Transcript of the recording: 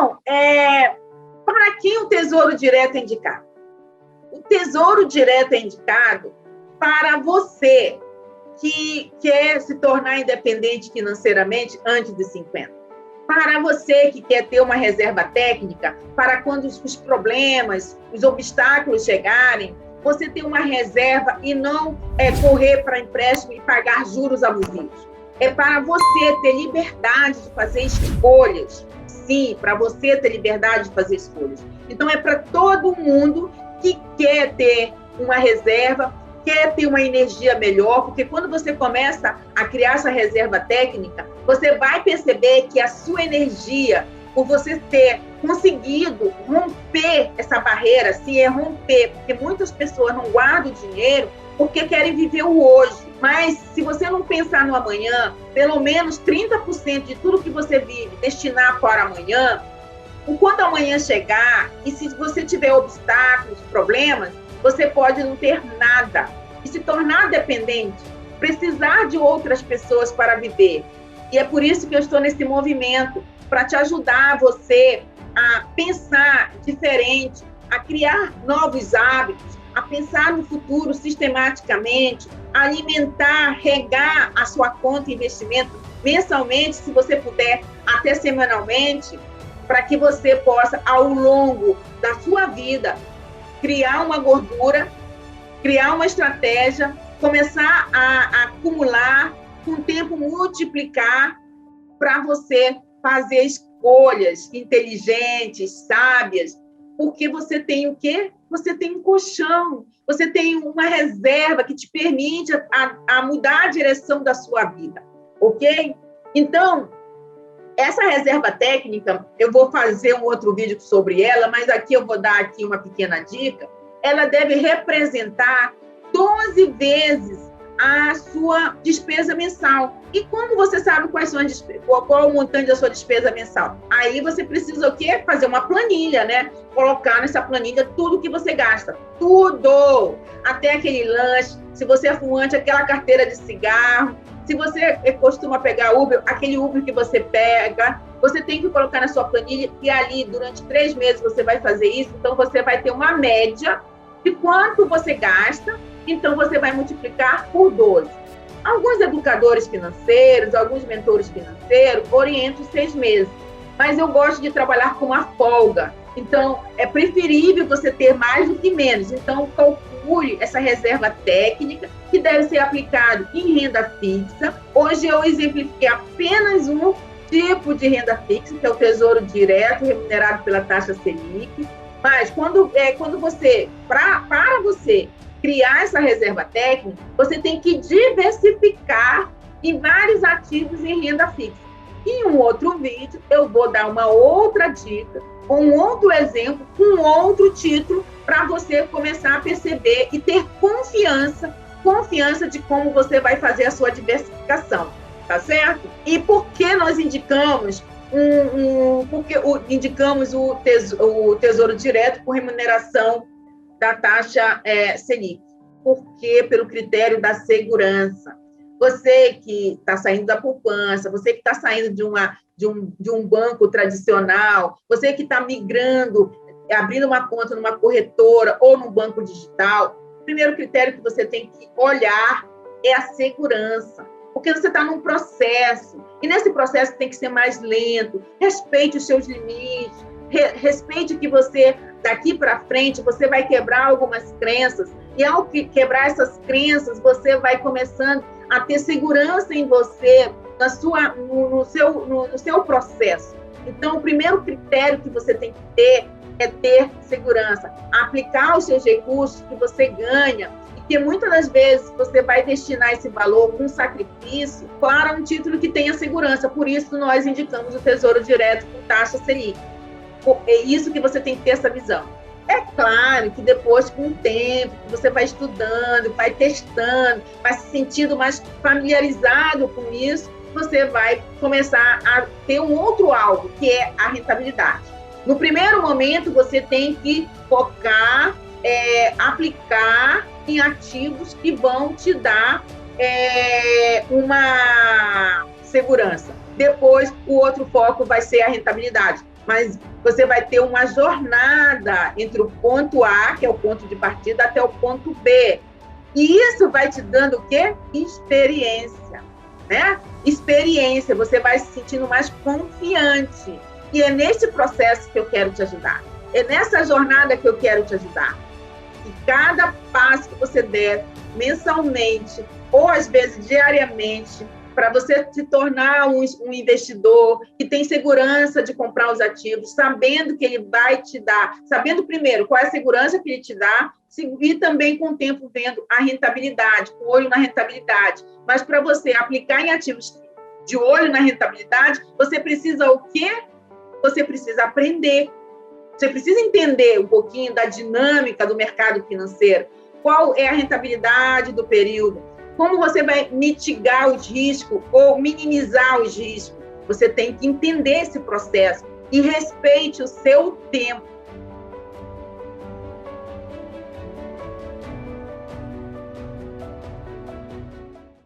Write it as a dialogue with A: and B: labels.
A: Então, para quem o Tesouro Direto é indicado? O Tesouro Direto é indicado para você que quer se tornar independente financeiramente antes dos 50. Para você que quer ter uma reserva técnica, para quando os problemas, os obstáculos chegarem, você ter uma reserva e não correr para empréstimo e pagar juros abusivos. É para você ter liberdade de fazer escolhas. Sim, para você ter liberdade de fazer escolhas. Então, é para todo mundo que quer ter uma reserva, quer ter uma energia melhor, porque quando você começa a criar essa reserva técnica, você vai perceber que a sua energia, por você ter conseguido romper essa barreira, se é romper, porque muitas pessoas não guardam dinheiro porque querem viver o hoje. Mas se você não pensar no amanhã, pelo menos 30% de tudo que você vive, destinar para amanhã, quando amanhã chegar, e se você tiver obstáculos, problemas, você pode não ter nada e se tornar dependente, precisar de outras pessoas para viver. E é por isso que eu estou nesse movimento, para te ajudar você a pensar diferente, a criar novos hábitos, a pensar no futuro sistematicamente, a alimentar, regar a sua conta de investimento mensalmente, se você puder, até semanalmente, para que você possa, ao longo da sua vida, criar uma gordura, criar uma estratégia, começar a acumular, com o tempo multiplicar, para você fazer escolhas inteligentes, sábias, porque você tem o quê? Você tem um colchão, você tem uma reserva que te permite a mudar a direção da sua vida, ok? Então, essa reserva técnica, eu vou fazer um outro vídeo sobre ela, mas aqui eu vou dar aqui uma pequena dica. Ela deve representar 12 vezes a sua despesa mensal. E como você sabe qual o montante da sua despesa mensal? Aí você precisa o quê? Fazer uma planilha, né? Colocar nessa planilha tudo que você gasta. Tudo! Até aquele lanche, se você é fumante, aquela carteira de cigarro. Se você costuma pegar Uber, aquele Uber que você pega, você tem que colocar na sua planilha e ali, durante 3 meses, você vai fazer isso. Então, você vai ter uma média de quanto você gasta, então você vai multiplicar por 12. Alguns educadores financeiros, alguns mentores financeiros orientam 6 meses, mas eu gosto de trabalhar com uma folga. Então, é preferível você ter mais do que menos. Então, calcule essa reserva técnica que deve ser aplicado em renda fixa. Hoje eu exemplifiquei apenas um tipo de renda fixa, que é o Tesouro Direto, remunerado pela taxa Selic. Mas quando você, para você criar essa reserva técnica, você tem que diversificar em vários ativos em renda fixa. Em um outro vídeo, eu vou dar uma outra dica, um outro exemplo, com outro título, para você começar a perceber e ter confiança de como você vai fazer a sua diversificação, tá certo? E por que nós indicamos indicamos o Tesouro Direto com remuneração da taxa Selic? Porque pelo critério da segurança. Você que está saindo da poupança, você que está saindo de um banco tradicional, você que está migrando, abrindo uma conta numa corretora ou num banco digital, o primeiro critério que você tem que olhar é a segurança, porque você está num processo, e nesse processo tem que ser mais lento, respeite os seus limites, respeite que você, daqui para frente, você vai quebrar algumas crenças, e ao quebrar essas crenças, você vai começando a ter segurança em você, no seu processo. Então, o primeiro critério que você tem que ter é ter segurança, aplicar os seus recursos que você ganha, e que muitas das vezes você vai destinar esse valor com sacrifício para um título que tenha segurança. Por isso, nós indicamos o Tesouro Direto com taxa Selic. É isso que você tem que ter essa visão. É claro que depois, com o tempo, você vai estudando, vai testando, vai se sentindo mais familiarizado com isso, você vai começar a ter um outro alvo, que é a rentabilidade. No primeiro momento, você tem que focar, aplicar em ativos que vão te dar uma segurança. Depois, o outro foco vai ser a rentabilidade. Mas Você vai ter uma jornada entre o ponto A, que é o ponto de partida, até o ponto B. E isso vai te dando o quê? Experiência, né? Experiência, você vai se sentindo mais confiante. E é nesse processo que eu quero te ajudar. É nessa jornada que eu quero te ajudar. E cada passo que você der, mensalmente, ou às vezes diariamente, para você se tornar um investidor que tem segurança de comprar os ativos, sabendo que ele vai te dar, sabendo primeiro qual é a segurança que ele te dá, e também com o tempo vendo a rentabilidade, com olho na rentabilidade. Mas para você aplicar em ativos de olho na rentabilidade, você precisa o quê? Você precisa aprender. Você precisa entender um pouquinho da dinâmica do mercado financeiro. Qual é a rentabilidade do período? Como você vai mitigar os riscos ou minimizar os riscos? Você tem que entender esse processo e respeite o seu tempo.